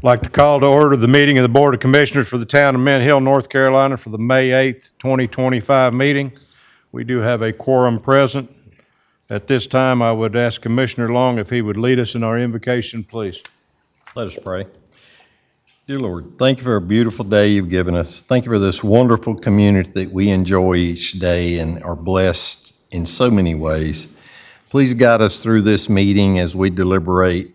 I'd like to call to order the meeting of the Board of Commissioners for the town of Mint Hill, North Carolina for the May 8th, 2025 meeting. We do have a quorum present. At this time, I would ask Commissioner Long if he would lead us in our invocation, please. Let us pray. Dear Lord, thank you for a beautiful day you've given us. Thank you for this wonderful community that we enjoy each day and are blessed in so many ways. Please guide us through this meeting as we deliberate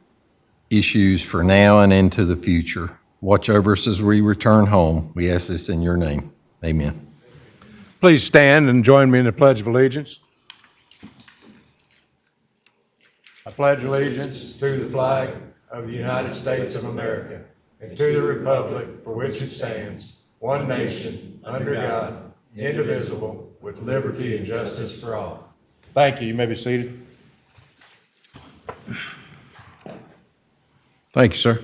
issues for now and into the future. Watch over us as we return home. We ask this in your name. Amen. Please stand and join me in the Pledge of Allegiance. I pledge allegiance to the flag of the United States of America and to the republic for which it stands, one nation, under God, indivisible, with liberty and justice for all. Thank you. You may be seated. Thank you, sir.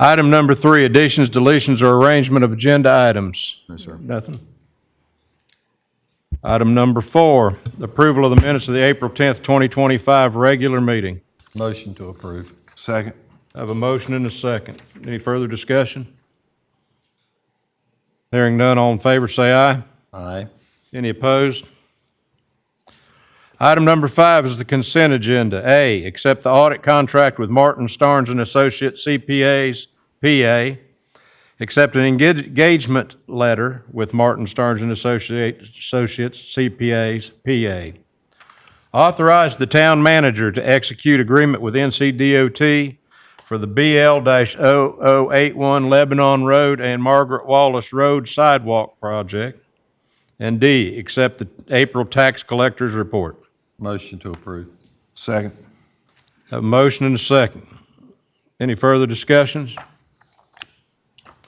Item number 3, additions, deletions, or arrangement of agenda items. No, sir. Nothing. Item number 4, approval of the minutes of the April 10th, 2025 regular meeting. Motion to approve. Second. I have a motion and a second. Any further discussion? Hearing none, all in favor say aye. Aye. Any opposed? Item number 5 is the consent agenda. A, accept the audit contract with Martin Starnes and Associates CPAs, PA. Accept an engagement letter with Martin Starnes and Associates CPAs, PA. Authorize the town manager to execute agreement with NCDOT for the BL-0081 Lebanon Road and Margaret Wallace Road sidewalk project. And D, accept the April tax collector's report. Motion to approve. Second. Have a motion and a second. Any further discussions?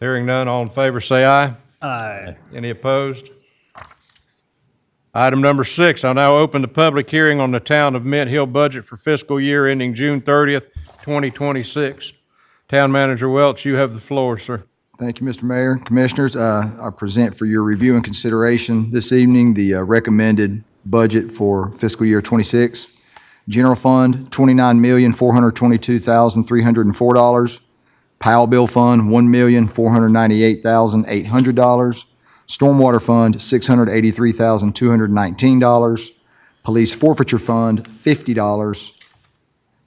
Hearing none, all in favor say aye. Aye. Any opposed? Item number 6, I'll now open the public hearing on the Town of Mint Hill budget for fiscal year ending June 30th, 2026. Town Manager Welch, you have the floor, sir. Thank you, Mr. Mayor. Commissioners, I present for your review and consideration this evening the recommended budget for fiscal year 26. General Fund, $29,422,304. Powell Bill Fund, $1,498,800. Stormwater Fund, $683,219. Police Forfeiture Fund, $50.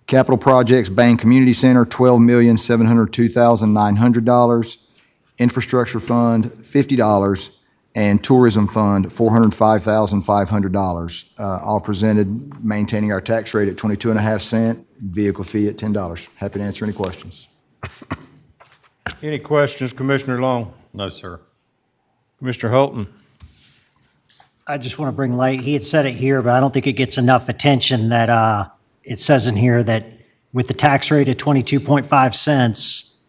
Capital Projects Bank Community Center, $12,702,900. Infrastructure Fund, $50. And Tourism Fund, $405,500. All presented maintaining our tax rate at 22.5 cents, vehicle fee at $10. Happy to answer any questions. Any questions, Commissioner Long? No, sir. Commissioner Holton? I just want to bring light, he had said it here, but I don't think it gets enough attention that it says in here that with the tax rate at 22.5 cents,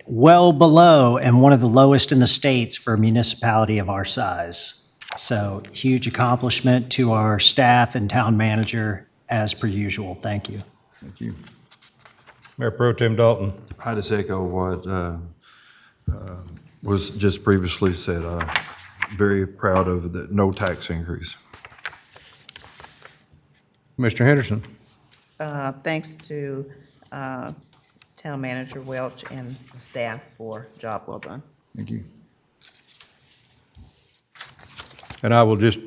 well below and one of the lowest in the states for a municipality of our size. So huge accomplishment to our staff and town manager as per usual. Thank you. Thank you. Mayor Pro Tem Dalton? I just echo what was just previously said. Very proud of the no tax increase. Commissioner Henderson? Thanks to Town Manager Welch and the staff for a job well done. Thank you. And I will just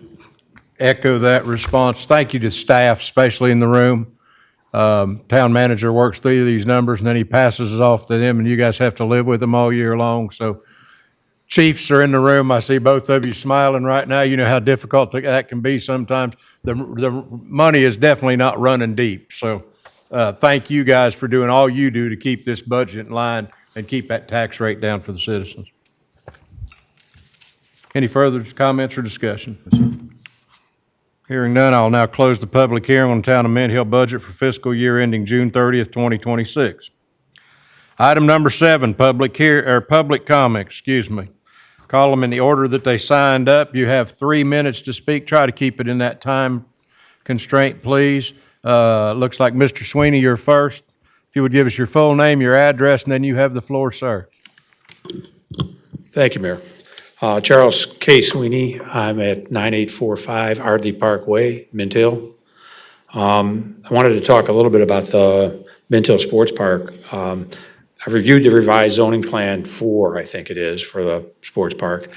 echo that response. Thank you to staff, especially in the room. Town manager works through these numbers and then he passes it off to them and you guys have to live with them all year long. So chiefs are in the room. I see both of you smiling right now. You know how difficult that can be sometimes. The money is definitely not running deep. So thank you guys for doing all you do to keep this budget in line and keep that tax rate down for the citizens. Any further comments or discussion? Hearing none, I'll now close the public hearing on the Town of Mint Hill budget for fiscal year ending June 30th, 2026. Item number 7, public comment, Call them in the order that they signed up. You have 3 minutes to speak. Try to keep it in that time constraint, please. Looks like Mr. Sweeney, you're first. If you would give us your full name, your address, and then you have the floor, sir. Thank you, Mayor. Charles K. Sweeney. I'm at 9845 Ardley Parkway, Mint Hill. I wanted to talk a little bit about the Mint Hill Sports Park. I've reviewed the revised zoning plan 4, I think it is, for the sports park.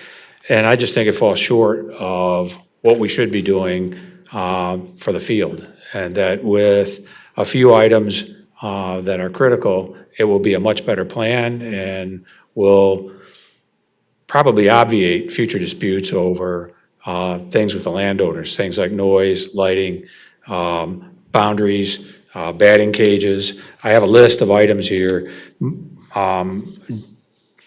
And I just think it falls short of what we should be doing for the field. And that with a few items that are critical, it will be a much better plan and will probably obviate future disputes over things with the landowners, things like noise, lighting, boundaries, batting cages. I have a list of items here.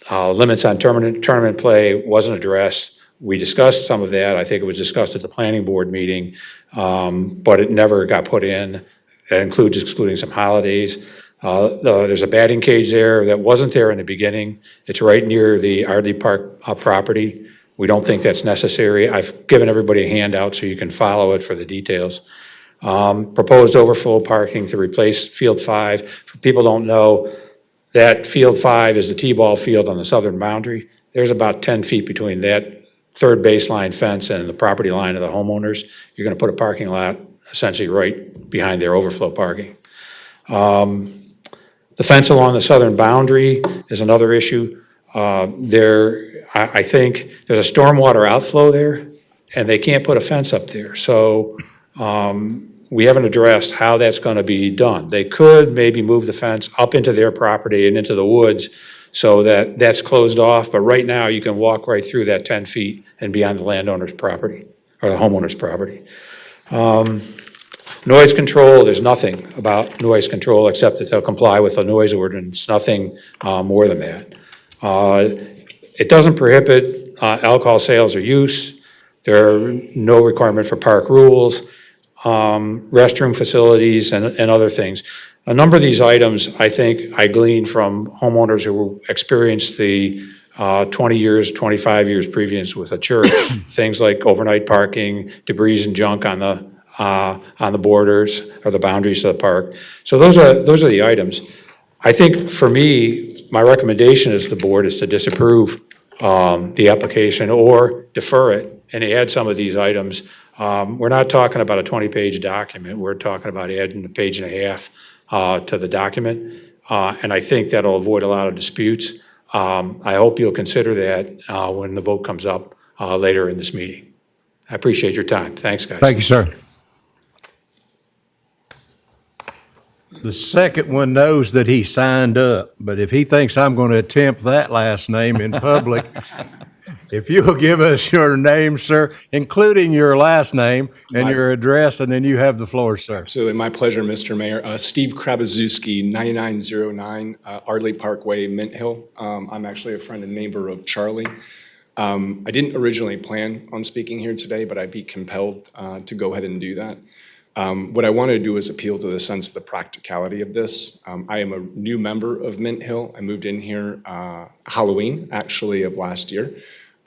Limits on tournament play wasn't addressed. We discussed some of that. I think it was discussed at the planning board meeting, but it never got put in. That includes excluding some holidays. There's a batting cage there that wasn't there in the beginning. It's right near the Ardley Park property. We don't think that's necessary. I've given everybody a handout so you can follow it for the details. Proposed overflow parking to replace Field 5. For people who don't know, that Field 5 is the T-ball field on the southern boundary. There's about 10 feet between that third baseline fence and the property line of the homeowners. You're going to put a parking lot essentially right behind their overflow parking. The fence along the southern boundary is another issue. I think there's a stormwater outflow there, and they can't put a fence up there. So we haven't addressed how that's going to be done. They could maybe move the fence up into their property and into the woods so that that's closed off, but right now you can walk right through that 10 feet and be on the landowner's property or the homeowner's property. Noise control, there's nothing about noise control except that they'll comply with the noise ordinance, nothing more than that. It doesn't prohibit alcohol sales or use. There are no requirement for park rules, restroom facilities, and other things. A number of these items, I think, I gleaned from homeowners who experienced the 20 years, 25 years previous with a church. Things like overnight parking, debris and junk on the borders or the boundaries of the park. So those are the items. I think for me, my recommendation as the board is to disapprove the application or defer it and add some of these items. We're not talking about a 20-page document. We're talking about adding a page and a half to the document. And I think that'll avoid a lot of disputes. I hope you'll consider that when the vote comes up later in this meeting. I appreciate your time. Thanks, guys. Thank you, sir. The second one knows that he signed up, but if he thinks I'm going to attempt that last name in public, if you'll give us your name, sir, including your last name and your address, and then you have the floor, sir. Absolutely. My pleasure, Mr. Mayor. Steve Krabazuski, 9909 Ardley Parkway, Mint Hill. I'm actually a friend and neighbor of Charlie. I didn't originally plan on speaking here today, but I'd be compelled to go ahead and do that. What I want to do is appeal to the sense of the practicality of this. I am a new member of Mint Hill. I moved in here Halloween, actually, of last year.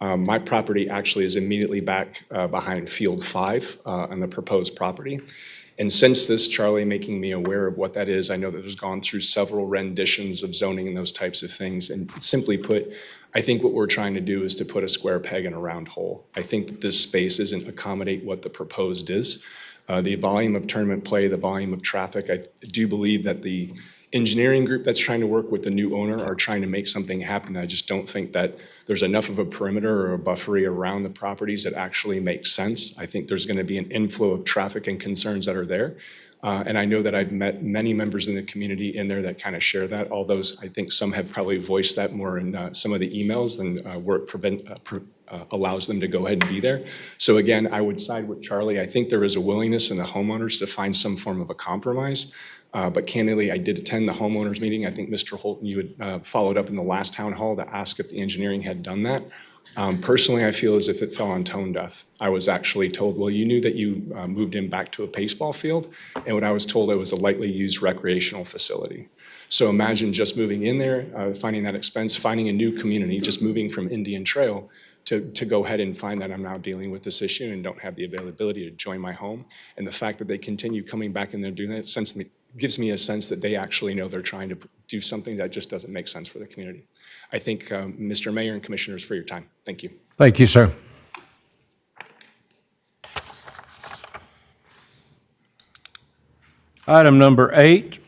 My property actually is immediately back behind Field 5 on the proposed property. And since this, Charlie making me aware of what that is, I know that there's gone through several renditions of zoning and those types of things. And simply put, I think what we're trying to do is to put a square peg in a round hole. I think that this space isn't accommodate what the proposed is. The volume of tournament play, the volume of traffic, I do believe that the engineering group that's trying to work with the new owner are trying to make something happen. I just don't think that there's enough of a perimeter or a buffery around the properties that actually makes sense. I think there's going to be an inflow of traffic and concerns that are there. And I know that I've met many members in the community in there that kind of share that, although I think some have probably voiced that more in some of the emails than work allows them to go ahead and be there. So again, I would side with Charlie. I think there is a willingness in the homeowners to find some form of a compromise. But candidly, I did attend the homeowners meeting. I think Mr. Holton, you had followed up in the last town hall to ask if the engineering had done that. Personally, I feel as if it fell on tone deaf. I was actually told, well, you knew that you moved in back to a baseball field. And what I was told, it was a lightly used recreational facility. So imagine just moving in there, finding that expense, finding a new community, just moving from Indian Trail to go ahead and find that I'm now dealing with this issue and don't have the availability to join my home. And the fact that they continue coming back and they're doing it gives me a sense that they actually know they're trying to do something that just doesn't make sense for the community. I thank Mr. Mayor and Commissioners for your time. Thank you. Thank you, sir. Item number 8,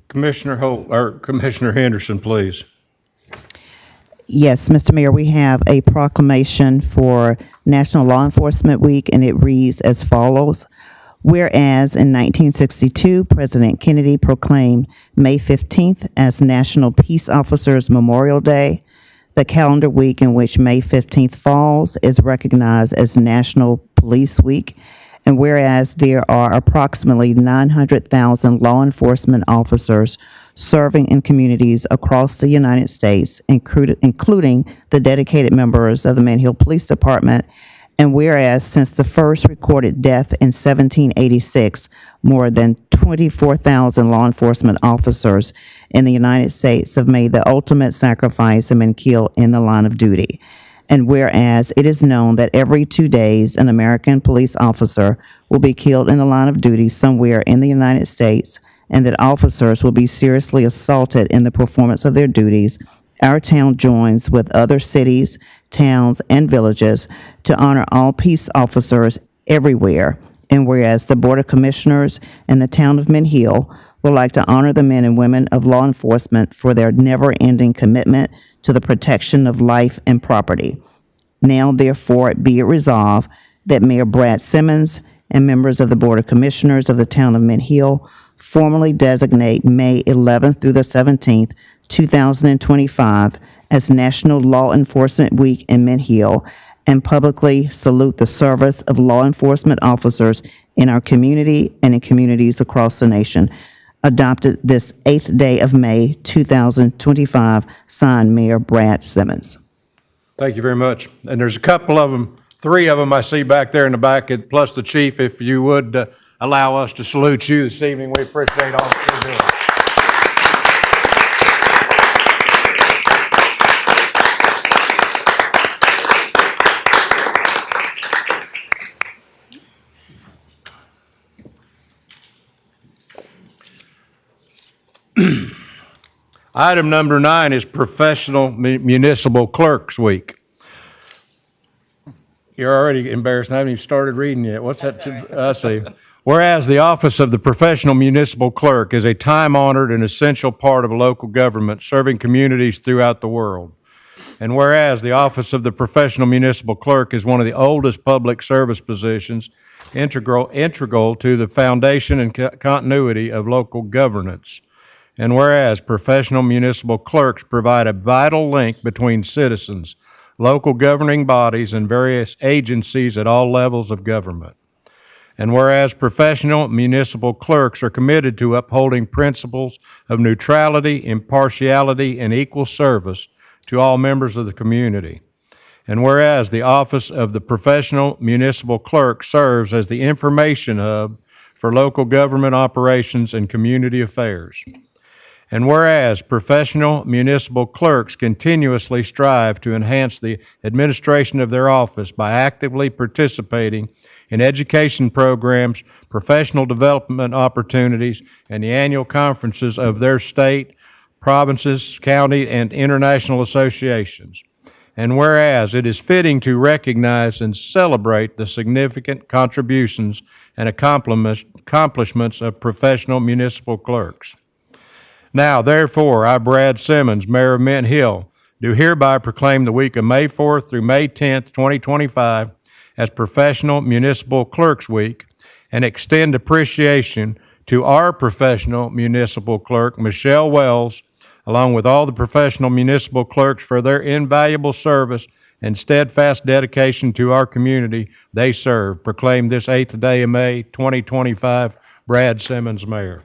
Commissioner Holt, or Commissioner Henderson, please. Yes, Mr. Mayor, we have a proclamation for National Law Enforcement Week, and it reads as follows. Whereas in 1962, President Kennedy proclaimed May 15th as National Peace Officers Memorial Day, the calendar week in which May 15th falls is recognized as National Police Week. And whereas there are approximately 900,000 law enforcement officers serving in communities across the United States, including the dedicated members of the Mint Hill Police Department, and whereas since the first recorded death in 1786, more than 24,000 law enforcement officers in the United States have made the ultimate sacrifice and been killed in the line of duty. And whereas it is known that every 2 days, an American police officer will be killed in the line of duty somewhere in the United States, and that officers will be seriously assaulted in the performance of their duties, our town joins with other cities, towns, and villages to honor all peace officers everywhere. And whereas the Board of Commissioners and the town of Mint Hill would like to honor the men and women of law enforcement for their never-ending commitment to the protection of life and property. Now, therefore, be it resolved that Mayor Brad Simmons and members of the Board of Commissioners of the town of Mint Hill formally designate May 11th through the 17th, 2025 as National Law Enforcement Week in Mint Hill, and publicly salute the service of law enforcement officers in our community and in communities across the nation. Adopted this 8th day of May, 2025, signed Mayor Brad Simmons. Thank you very much. And there's a couple of them, 3 of them I see back there in the back, plus the chief, if you would allow us to salute you this evening. We appreciate all that you're doing. Item number 9 is Professional Municipal Clerks Week. You're already embarrassed, and I haven't even started reading yet. What's that? I see. Whereas the office of the professional municipal clerk is a time-honored and essential part of local government serving communities throughout the world. And whereas the office of the professional municipal clerk is one of the oldest public service positions, integral to the foundation and continuity of local governance. And whereas professional municipal clerks provide a vital link between citizens, local governing bodies, and various agencies at all levels of government. And whereas professional municipal clerks are committed to upholding principles of neutrality, impartiality, and equal service to all members of the community. And whereas the office of the professional municipal clerk serves as the information hub for local government operations and community affairs. And whereas professional municipal clerks continuously strive to enhance the administration of their office by actively participating in education programs, professional development opportunities, and the annual conferences of their state, provinces, county, and international associations. And whereas it is fitting to recognize and celebrate the significant contributions and accomplishments of professional municipal clerks. Now, therefore, I, Brad Simmons, Mayor of Mint Hill, do hereby proclaim the week of May 4th through May 10th, 2025 as Professional Municipal Clerks Week, and extend appreciation to our professional municipal clerk, Michelle Wells, along with all the professional municipal clerks for their invaluable service and steadfast dedication to our community they serve. Proclaim this 8th day of May, 2025, Brad Simmons, Mayor.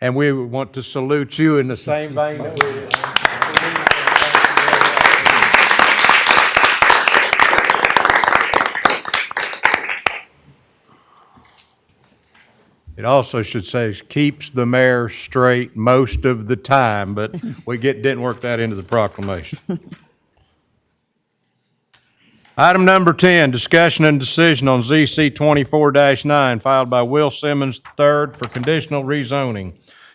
And we want to salute you in the same vein that we did. It also should say keeps the mayor straight most of the time, but we didn't work that into the proclamation. Item number 10, discussion and decision on ZC 24-9 filed by Will Simmons III for conditional rezoning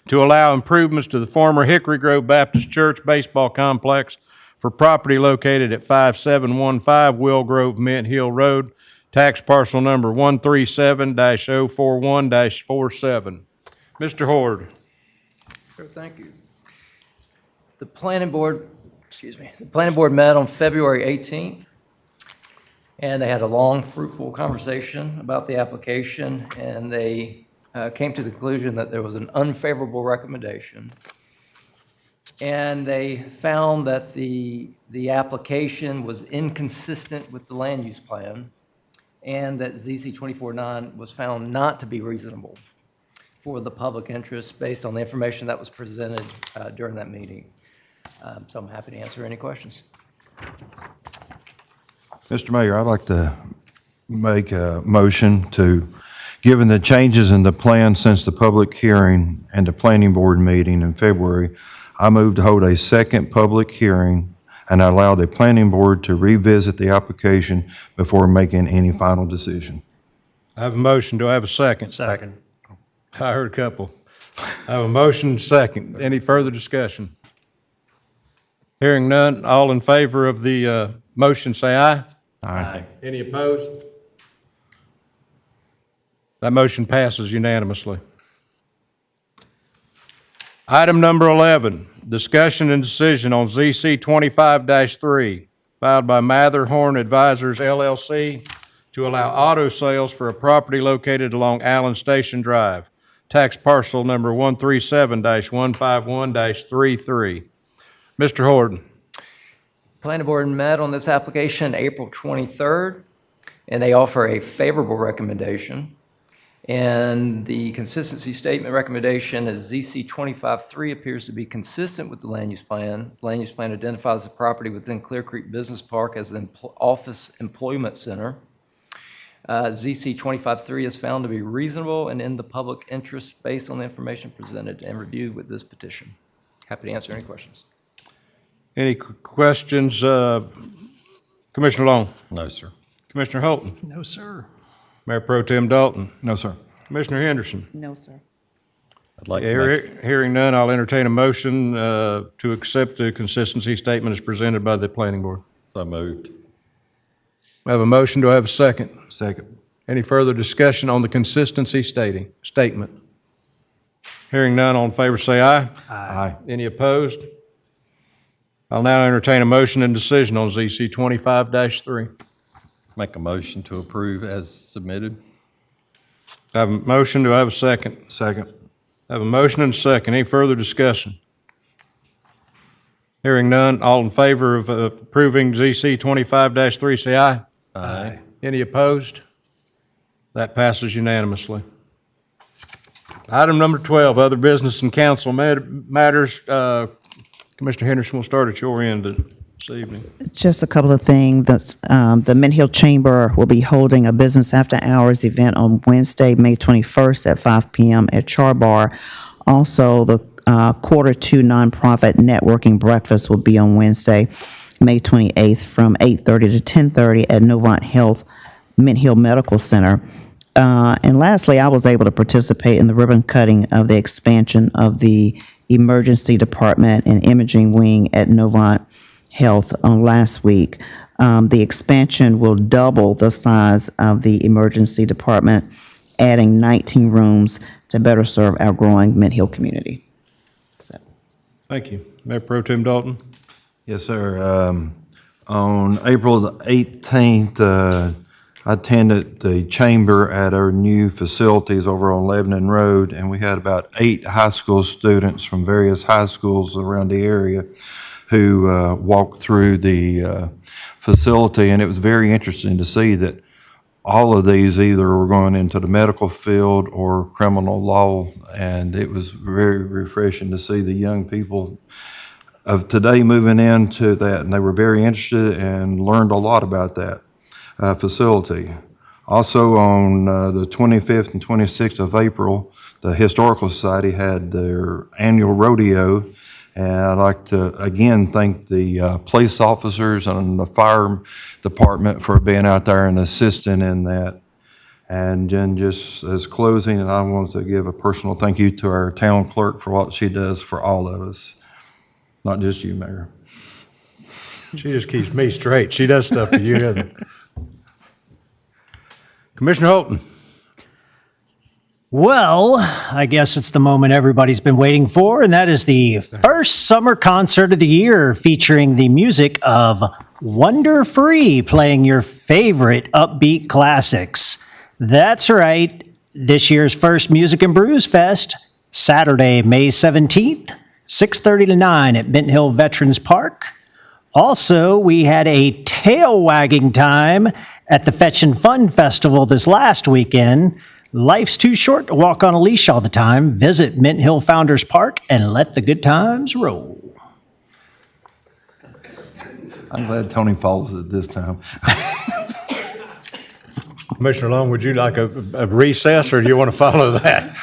to allow improvements to the former Hickory Grove Baptist Church baseball complex for property located at 5715 Will Grove Mint Hill Road, tax parcel number 137-041-47. Mr. Horde. Sure, thank you. The planning board, the planning board met on February 18th, and they had a long, fruitful conversation about the application, and they came to the conclusion that there was an unfavorable recommendation. And they found that the application was inconsistent with the land use plan, and that ZC 24-9 was found not to be reasonable for the public interest based on the information that was presented during that meeting. So I'm happy to answer any questions. Mr. Mayor, I'd like to make a motion to, given the changes in the plan since the public hearing and the planning board meeting in February, I move to hold a second public hearing and allow the planning board to revisit the application before making any final decision. I have a motion. Do I have a second? Second. I heard a couple. I have a motion, second. Any further discussion? Hearing none, all in favor of the motion, say aye. Aye. Any opposed? That motion passes unanimously. Item number 11, discussion and decision on ZC 25-3, filed by Matherhorn Advisors LLC to allow auto sales for a property located along Allen Station Drive, tax parcel number 137-151-33. Mr. Horton. Planning board met on this application April 23rd, and they offer a favorable recommendation. And the consistency statement recommendation is ZC 25-3 appears to be consistent with the land use plan. Land use plan identifies the property within Clear Creek Business Park as an office employment center. ZC 25-3 is found to be reasonable and in the public interest based on the information presented and reviewed with this petition. Happy to answer any questions. Any questions? Commissioner Long? No, sir. Commissioner Holton? No, sir. Mayor Pro Tem Dalton? No, sir. Commissioner Henderson? No, sir. I'd like to make, Hearing none, I'll entertain a motion to accept the consistency statement as presented by the planning board. so moved. I have a motion. Do I have a second? Second. Any further discussion on the consistency statement? Hearing none, all in favor say aye. Aye. Any opposed? I'll now entertain a motion and decision on ZC 25-3. Make a motion to approve as submitted. I have a motion. Do I have a second? Second. I have a motion and a second. Any further discussion? Hearing none, all in favor of approving ZC 25-3, say aye. Aye. Any opposed? That passes unanimously. Item number 12, other business and council matters. Commissioner Henderson, we'll start at your end this evening. Just a couple of things. The Mint Hill Chamber will be holding a business after hours event on Wednesday, May 21st at 5 p.m. at Char Bar. Also, the Quarter 2 nonprofit networking breakfast will be on Wednesday, May 28th from 8:30 to 10:30 at Novant Health Mint Hill Medical Center. And lastly, I was able to participate in the ribbon cutting of the expansion of the Emergency Department and Imaging Wing at Novant Health last week. The expansion will double the size of the Emergency Department, adding 19 rooms to better serve our growing Mint Hill community. Thank you. Mayor Pro Tem Dalton? Yes, sir. On April the 18th, I attended the chamber at our new facilities over on Lebanon Road, and we had about 8 high school students from various high schools around the area who walked through the facility, and it was very interesting to see that all of these either were going into the medical field or criminal law, and it was very refreshing to see the young people of today moving into that, and they were very interested and learned a lot about that facility. Also, on the 25th and 26th of April, the Historical Society had their annual rodeo, and I'd like to again thank the police officers and the fire department for being out there and assisting in that. And then just as closing, I want to give a personal thank you to our town clerk for what she does for all of us, not just you, Mayor. She just keeps me straight. She does stuff for you, doesn't she? Commissioner Holton? Well, I guess it's the moment everybody's been waiting for, and that is the first summer concert of the year featuring the music of Wonder Free playing your favorite upbeat classics. That's right, this year's first Music and Brews Fest, Saturday, May 17th, 6:30 to 9 at Mint Hill Veterans Park. Also, we had a tail wagging time at the Fetch and Fun Festival this last weekend. Life's too short to walk on a leash all the time. Visit Mint Hill Founders Park and let the good times roll. I'm glad Tony follows it this time. Commissioner Long, would you like a recess, or do you want to follow that?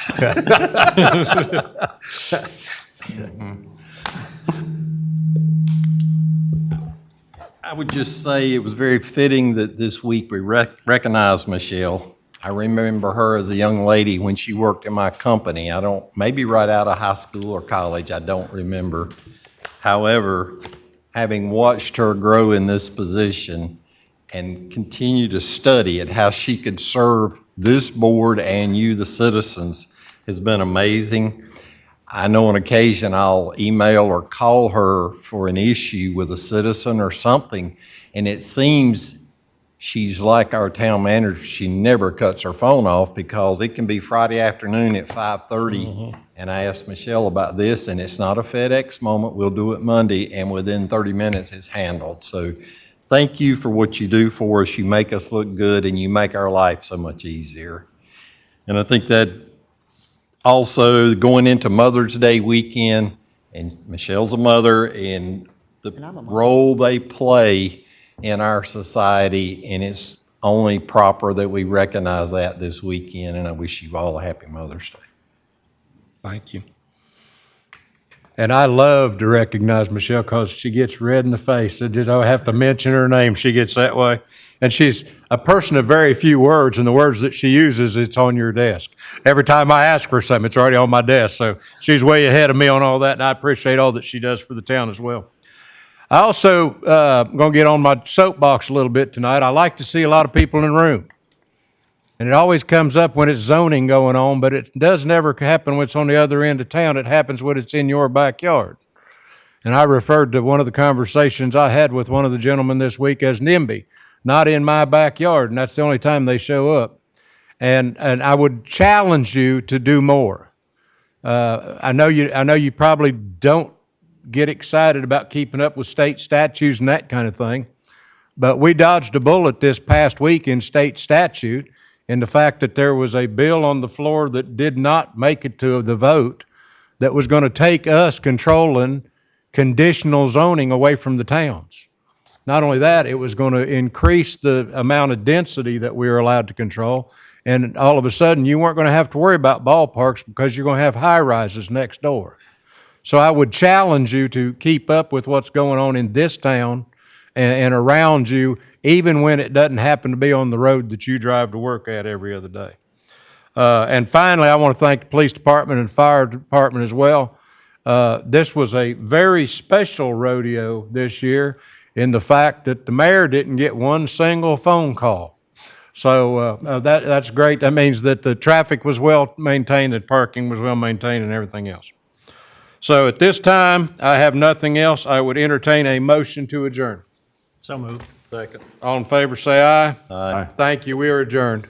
I would just say it was very fitting that this week we recognized Michelle. I remember her as a young lady when she worked in my company. Maybe right out of high school or college, I don't remember. However, having watched her grow in this position and continue to study at how she could serve this board and you, the citizens, has been amazing. I know on occasion I'll email or call her for an issue with a citizen or something, and it seems she's like our town manager. She never cuts her phone off, because it can be Friday afternoon at 5:30, and I asked Michelle about this, and it's not a FedEx moment. We'll do it Monday, and within 30 minutes it's handled. So thank you for what you do for us. You make us look good, and you make our life so much easier. And I think that also going into Mother's Day weekend, and Michelle's a mother, and the role they play in our society, and it's only proper that we recognize that this weekend, and I wish you all a happy Mother's Day. Thank you. And I love to recognize Michelle, because she gets red in the face. I don't have to mention her name. She gets that way. And she's a person of very few words, and the words that she uses, it's on your desk. Every time I ask her something, it's already on my desk. So she's way ahead of me on all that, and I appreciate all that she does for the town as well. I also going to get on my soapbox a little bit tonight. I like to see a lot of people in the room. And it always comes up when it's zoning going on, but it does never happen when it's on the other end of town. It happens when it's in your backyard. And I referred to one of the conversations I had with one of the gentlemen this week as NIMBY, not in my backyard, and that's the only time they show up. And I would challenge you to do more. I know you probably don't get excited about keeping up with state statutes and that kind of thing, but we dodged a bullet this past week in state statute in the fact that there was a bill on the floor that did not make it to the vote that was going to take us controlling conditional zoning away from the towns. Not only that, it was going to increase the amount of density that we were allowed to control, and all of a sudden you weren't going to have to worry about ballparks because you're going to have high-rises next door. So I would challenge you to keep up with what's going on in this town and around you, even when it doesn't happen to be on the road that you drive to work at every other day. And finally, I want to thank the police department and fire department as well. This was a very special rodeo this year in the fact that the mayor didn't get one single phone call. So that's great. That means that the traffic was well maintained, that parking was well maintained, and everything else. So at this time, I have nothing else. I would entertain a motion to adjourn. So moved. Second. All in favor, say aye. Aye. Thank you. We are adjourned.